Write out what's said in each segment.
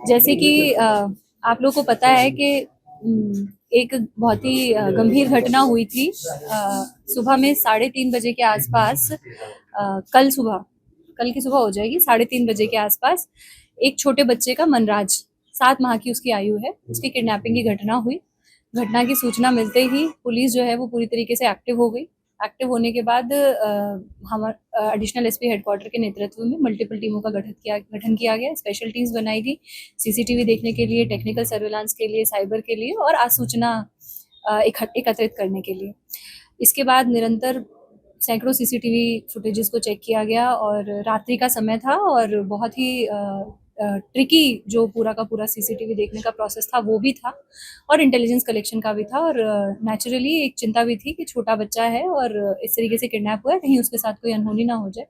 जैसे कि आप लोग को पता है कि एक बहुत ही गंभीर घटना हुई थी सुबह में 3:30 बजे के आसपास। कल की सुबह हो जाएगी 3:30 बजे के आसपास। एक छोटे बच्चे का मनराज, 7 माह की उसकी आयु है, उसकी किडनैपिंग की घटना हुई। घटना की सूचना मिलते ही पुलिस जो है वो पूरी तरीके से एक्टिव हो गई। एक्टिव होने के बाद हम एडिशनल एसपी हेडक्वार्टर के नेतृत्व में मल्टीपल टीमों का गठन किया गया। स्पेशल टीम्स बनाई गई सीसीटीवी देखने के लिए, टेक्निकल सर्विलांस के लिए, साइबर के लिए और आसूचना एकत्रित करने के लिए। इसके बाद निरंतर सैकड़ों सीसीटीवी फुटेजेस को चेक किया गया और रात्रि का समय था और बहुत ही ट्रिकी जो पूरा का पूरा सीसीटीवी देखने का प्रोसेस था वो भी था और इंटेलिजेंस कलेक्शन का भी था और नेचुरली एक चिंता भी थी कि छोटा बच्चा है और इस तरीके से किडनैप हुआ है, कहीं उसके साथ कोई अनहोनी ना हो जाए।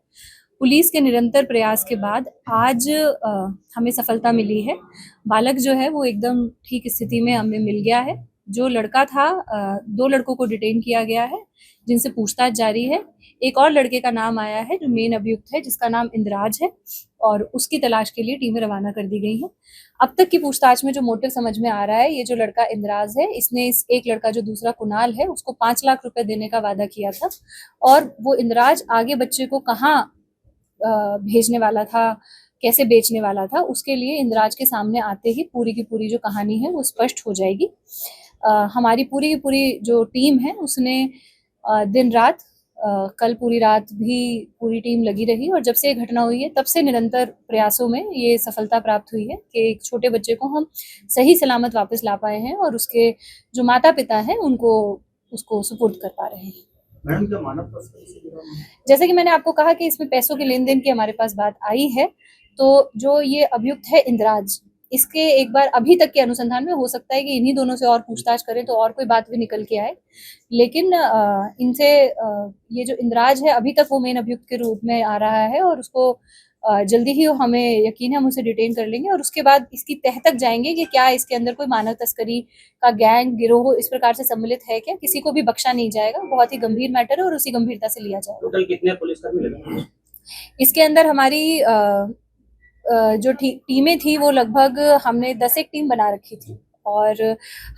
पुलिस के निरंतर प्रयास के बाद आज हमें सफलता मिली है। बालक जो है वो एकदम ठीक स्थिति में हमें मिल गया है। जो लड़का था, 2 लड़कों को डिटेन किया गया है जिनसे पूछताछ जारी है। एक और लड़के का नाम आया है जो मेन अभियुक्त है, जिसका नाम इंद्राज है और उसकी तलाश के लिए टीमें रवाना कर दी गई हैं। अब तक की पूछताछ में जो मोटिव समझ में आ रहा है, ये जो लड़का इंद्राज है, इसने इस एक लड़का जो दूसरा कुणाल है उसको 5 लाख रुपए देने का वादा किया था और वो इंद्राज आगे बच्चे को कहाँ भेजने वाला था, कैसे बेचने वाला था, उसके लिए इंद्राज के सामने आते ही पूरी की पूरी जो कहानी है वो स्पष्ट हो जाएगी। हमारी पूरी की पूरी जो टीम है उसने दिन रात, कल पूरी रात भी पूरी टीम लगी रही और जब से ये घटना हुई है तब से निरंतर प्रयासों में ये सफलता प्राप्त हुई है कि एक छोटे बच्चे को हम सही सलामत वापस ला पाए हैं और उसके जो माता पिता हैं उनको उसको सुपुर्द कर पा रहे हैं। मैडम, क्या मानव तस्करी से जुड़ा मामला? जैसे कि मैंने आपको कहा कि इसमें पैसों के लेन देन की हमारे पास बात आई है, तो जो ये अभियुक्त है इंद्राज, इसके एक बार अभी तक के अनुसंधान में हो सकता है कि इन्हीं दोनों से और पूछताछ करें तो और कोई बात भी निकल के आए, लेकिन इनसे ये जो इंद्राज है अभी तक वो मेन अभियुक्त के रूप में आ रहा है और उसको जल्दी ही हमें यकीन है हम उसे डिटेन कर लेंगे और उसके बाद इसकी तह तक जाएंगे कि क्या इसके अंदर कोई मानव तस्करी का गैंग गिरोह इस प्रकार से सम्मिलित है क्या। किसी को भी बख्शा नहीं जाएगा, बहुत ही गंभीर मैटर है और उसी गंभीरता से लिया जाएगा। टोटल कितने पुलिसकर्मी लगे? इसके अंदर हमारी जो टीमें थी वो लगभग हमने 10 एक टीम बना रखी थी और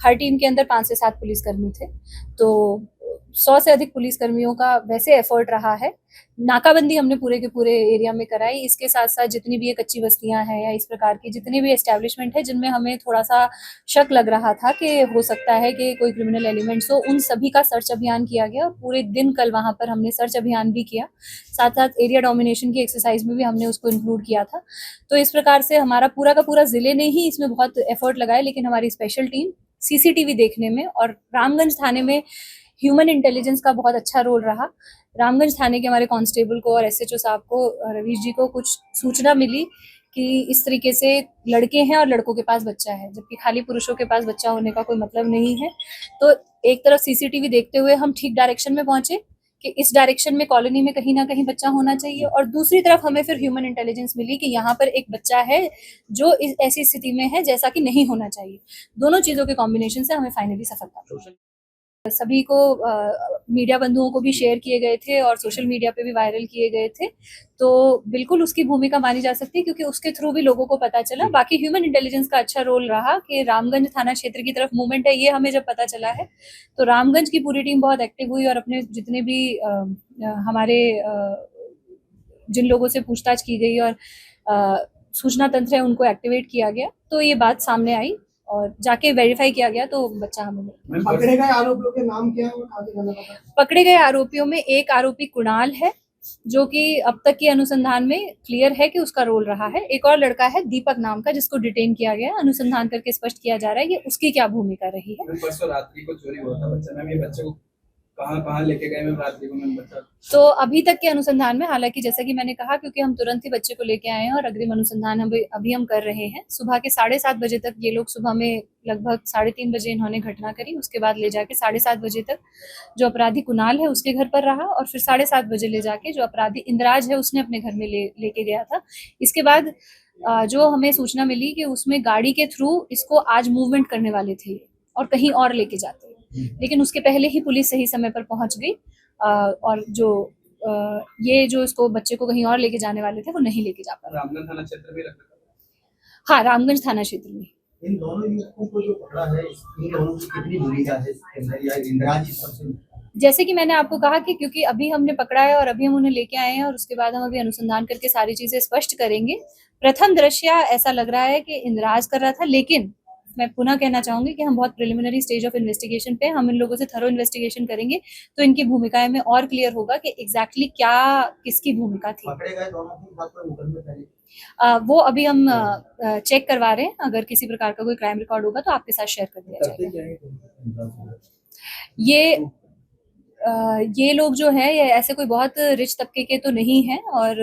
हर टीम के अंदर 5 से 7 पुलिसकर्मी थे। तो 100 से अधिक पुलिसकर्मियों का वैसे एफर्ट रहा है। नाकाबंदी हमने पूरे के पूरे एरिया में कराई। इसके साथ साथ जितनी भी ये कच्ची बस्तियां हैं या इस प्रकार की जितनी भी एस्टेब्लिशमेंट है जिनमें हमें थोड़ा सा शक लग रहा था कि हो सकता है कि कोई क्रिमिनल एलिमेंट्स हो, उन सभी का सर्च अभियान किया गया और पूरे दिन कल वहां पर हमने सर्च अभियान भी किया। साथ साथ एरिया डोमिनेशन की एक्सरसाइज में भी हमने उसको इंक्लूड किया था। तो इस प्रकार से हमारा पूरा का पूरा जिले ने ही इसमें बहुत एफर्ट लगाया, लेकिन हमारी स्पेशल टीम सीसीटीवी देखने में और रामगंज थाने में ह्यूमन इंटेलिजेंस का बहुत अच्छा रोल रहा। रामगंज थाने के हमारे कांस्टेबल को और एसएचओ साहब को, रवीश जी को, कुछ सूचना मिली कि इस तरीके से लड़के हैं और लड़कों के पास बच्चा है, जबकि खाली पुरुषों के पास बच्चा होने का कोई मतलब नहीं है। तो एक तरफ सीसीटीवी देखते हुए हम ठीक डायरेक्शन में पहुंचे कि इस डायरेक्शन में कॉलोनी में कहीं ना कहीं बच्चा होना चाहिए और दूसरी तरफ हमें फिर ह्यूमन इंटेलिजेंस मिली कि यहाँ पर एक बच्चा है जो इस ऐसी स्थिति में है जैसा कि नहीं होना चाहिए। दोनों चीजों के कॉम्बिनेशन से हमें फाइनली सफलता मिली। सभी को मीडिया बंधुओं को भी शेयर किए गए थे और सोशल मीडिया पे भी वायरल किए गए थे, तो बिल्कुल उसकी भूमिका मानी जा सकती है क्योंकि उसके थ्रू भी लोगों को पता चला। बाकी ह्यूमन इंटेलिजेंस का अच्छा रोल रहा कि रामगंज थाना क्षेत्र की तरफ मूवमेंट है, ये हमें जब पता चला है तो रामगंज की पूरी टीम बहुत एक्टिव हुई और अपने जितने भी हमारे जिन लोगों से पूछताछ की गई और सूचना तंत्र है उनको एक्टिवेट किया गया, तो ये बात सामने आई और जाके वेरीफाई किया गया तो बच्चा हमें मिला। पकड़े गए आरोपियों के नाम क्या है और कहाँ के रहने वाले हैं? पकड़े गए आरोपियों में एक आरोपी कुणाल है जो कि अब तक के अनुसंधान में क्लियर है कि उसका रोल रहा है। एक और लड़का है दीपक नाम का जिसको डिटेन किया गया, अनुसंधान करके स्पष्ट किया जा रहा है कि उसकी क्या भूमिका रही है। परसों रात्रि को चोरी हुआ था बच्चा, मैम ये बच्चे को कहाँ कहाँ लेके गए मैम रात्रि को मैम बच्चा? तो अभी तक के अनुसंधान में, हालांकि जैसा कि मैंने कहा, क्योंकि हम तुरंत ही बच्चे को लेके आए हैं और अग्रिम अनुसंधान हम अभी हम कर रहे हैं। सुबह के 7:30 बजे तक ये लोग, सुबह में लगभग 3:30 बजे इन्होंने घटना करी, उसके बाद ले जाके 7:30 बजे तक जो अपराधी कुणाल है उसके घर पर रहा और फिर 7:30 बजे ले जाके जो अपराधी इंद्राज है उसने अपने घर में लेके गया था। इसके बाद जो हमें सूचना मिली कि उसमें गाड़ी के थ्रू इसको आज मूवमेंट करने वाले थे और कहीं और लेके जाते, लेकिन उसके पहले ही पुलिस सही समय पर पहुंच गई और जो ये जो इसको बच्चे को कहीं और लेके जाने वाले थे वो नहीं लेके जा पाए। रामगंज थाना क्षेत्र में रखा था। हाँ, रामगंज थाना क्षेत्र में। इन दोनों युवकों को जो पकड़ा है, इन दोनों की कितनी भूमिका है इसके अंदर, या इंद्राज इस सबसे? जैसे कि मैंने आपको कहा कि क्योंकि अभी हमने पकड़ा है और अभी हम उन्हें लेके आए हैं और उसके बाद हम अभी अनुसंधान करके सारी चीजें स्पष्ट करेंगे। प्रथम दृष्टया ऐसा लग रहा है कि इंद्राज कर रहा था, लेकिन मैं पुनः कहना चाहूंगी कि हम बहुत प्रिलिमिनरी स्टेज ऑफ इन्वेस्टिगेशन पे, हम इन लोगों से थरो इन्वेस्टिगेशन करेंगे तो इनकी भूमिकाएं में और क्लियर होगा कि एग्जैक्टली क्या किसकी भूमिका थी। पकड़े गए दोनों के साथ कोई मुकदमे पहले? वो अभी हम चेक करवा रहे हैं, अगर किसी प्रकार का कोई क्राइम रिकॉर्ड होगा तो आपके साथ शेयर कर दिया करते जाएगा। क्या है ये लोग जो है ये ऐसे कोई बहुत रिच तबके के तो नहीं हैं और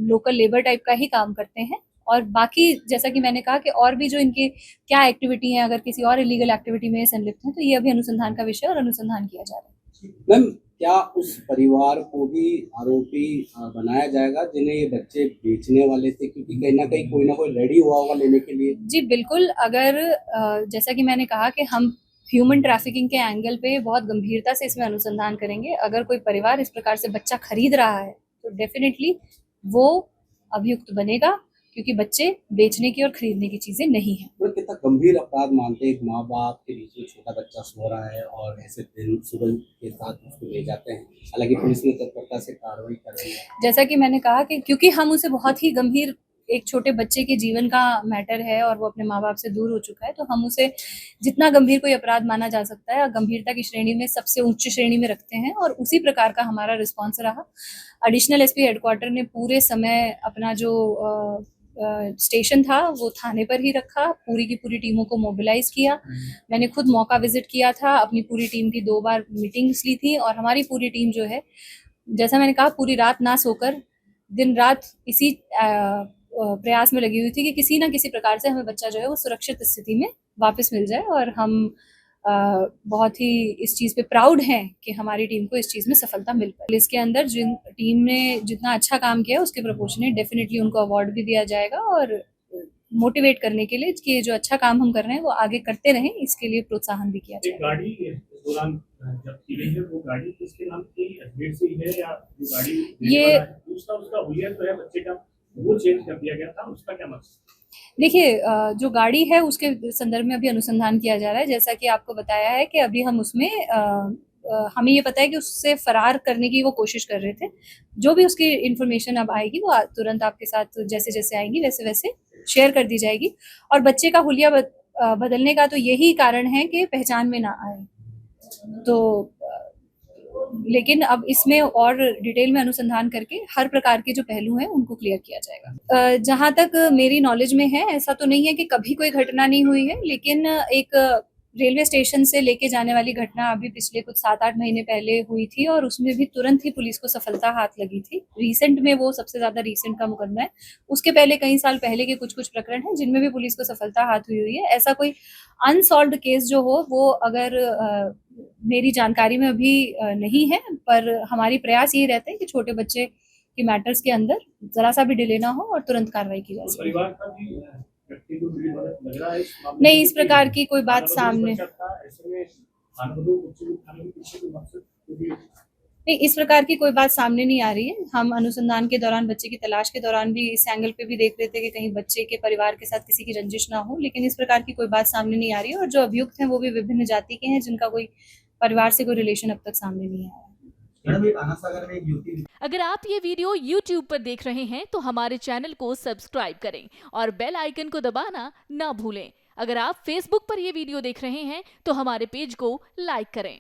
लोकल लेबर टाइप का ही काम करते हैं। और बाकी जैसा कि मैंने कहा कि और भी जो इनके क्या एक्टिविटी है, अगर किसी और इलीगल एक्टिविटी में संलिप्त हैं तो ये अभी अनुसंधान का विषय और अनुसंधान किया जा रहा है। मैम, क्या उस परिवार को भी आरोपी बनाया जाएगा जिन्हें ये बच्चे बेचने वाले थे, क्योंकि कहीं ना कोई रेडी हुआ होगा लेने के लिए? जी बिल्कुल, अगर जैसा कि मैंने कहा कि हम ह्यूमन ट्रैफिकिंग के एंगल पे बहुत गंभीरता से इसमें अनुसंधान करेंगे। अगर कोई परिवार इस प्रकार से बच्चा खरीद रहा है तो डेफिनेटली वो अभियुक्त बनेगा, क्योंकि बच्चे बेचने की और खरीदने की चीजें नहीं है। तो कितना गंभीर अपराध मानते हैं एक माँ बाप के बीच में छोटा बच्चा सो रहा है और ऐसे दिन सुबह के साथ उसको ले जाते हैं, हालांकि पुलिस ने तत्परता से कार्रवाई कर रही है। जैसा कि मैंने कहा कि क्योंकि हम उसे बहुत ही गंभीर, एक छोटे बच्चे के जीवन का मैटर है और वो अपने माँ बाप से दूर हो चुका है, तो हम उसे जितना गंभीर कोई अपराध माना जा सकता है गंभीरता की श्रेणी में सबसे उच्च श्रेणी में रखते हैं और उसी प्रकार का हमारा रिस्पॉन्स रहा। एडिशनल एसपी हेडक्वार्टर ने पूरे समय अपना जो स्टेशन था वो थाने पर ही रखा, पूरी की पूरी टीमों को मोबिलाइज किया। मैंने खुद मौका विजिट किया था, अपनी पूरी टीम की 2 बार मीटिंग्स ली थी और हमारी पूरी टीम जो है, जैसा मैंने कहा, पूरी रात ना सोकर दिन रात इसी प्रयास में लगी हुई थी कि किसी ना किसी प्रकार से हमें बच्चा जो है वो सुरक्षित स्थिति में वापस मिल जाए। और हम बहुत ही इस चीज़ पे प्राउड हैं कि हमारी टीम को इस चीज़ में सफलता मिल पाई। पुलिस के अंदर जिन टीम ने जितना अच्छा काम किया उसके प्रोपोर्शनेट डेफिनेटली उनको अवार्ड भी दिया जाएगा और मोटिवेट करने के लिए कि जो अच्छा काम हम कर रहे हैं वो आगे करते रहें, इसके लिए प्रोत्साहन भी किया जाएगा। गाड़ी इस दौरान जब की गई है वो गाड़ी किसके नाम की अजमेर से ही है, या जो गाड़ी ये दूसरा उसका हुलिया तो है बच्चे का, वो चेंज कर दिया गया था, उसका क्या मकसद? देखिए, जो गाड़ी है उसके संदर्भ में अभी अनुसंधान किया जा रहा है। जैसा कि आपको बताया है कि अभी हम उसमें हमें ये पता है कि उससे फरार करने की वो कोशिश कर रहे थे। जो भी उसकी इन्फॉर्मेशन अब आएगी वो तुरंत आपके साथ जैसे जैसे आएंगी वैसे वैसे शेयर कर दी जाएगी। और बच्चे का हुलिया बदलने का तो यही कारण है कि पहचान में ना आए। तो लेकिन अब इसमें और डिटेल में अनुसंधान करके हर प्रकार के जो पहलू हैं उनको क्लियर किया जाएगा। जहाँ तक मेरी नॉलेज में है, ऐसा तो नहीं है कि कभी कोई घटना नहीं हुई है, लेकिन एक रेलवे स्टेशन से लेके जाने वाली घटना अभी पिछले कुछ 7-8 महीने पहले हुई थी और उसमें भी तुरंत ही पुलिस को सफलता हाथ लगी थी। रिसेंट में वो सबसे ज्यादा रिसेंट का मुकदमा है। उसके पहले कई साल पहले के कुछ प्रकरण हैं जिनमें भी पुलिस को सफलता हाथ हुई है। ऐसा कोई अनसॉल्व्ड केस जो हो वो अगर मेरी जानकारी में अभी नहीं है, पर हमारी प्रयास यही रहते हैं कि छोटे बच्चे के मैटर्स के अंदर जरा सा भी डिले ना हो और तुरंत कार्रवाई की जा सके। परिवार का भी व्यक्ति को भी मदद लग रहा है इस मामले में? नहीं, इस प्रकार की कोई बात सामने नहीं, इस प्रकार की कोई बात सामने नहीं आ रही है। हम अनुसंधान के दौरान, बच्चे की तलाश के दौरान भी इस एंगल पे भी देख रहे थे कि कहीं बच्चे के परिवार के साथ किसी की रंजिश ना हो, लेकिन इस प्रकार की कोई बात सामने नहीं आ रही है। और जो अभियुक्त हैं वो भी विभिन्न जाति के हैं जिनका कोई परिवार से कोई रिलेशन अब तक सामने नहीं आया। अगर आप ये वीडियो YouTube पर देख रहे हैं तो हमारे चैनल को सब्सक्राइब करें और बेल आइकन को दबाना ना भूलें। अगर आप Facebook पर ये वीडियो देख रहे हैं तो हमारे पेज को लाइक करें।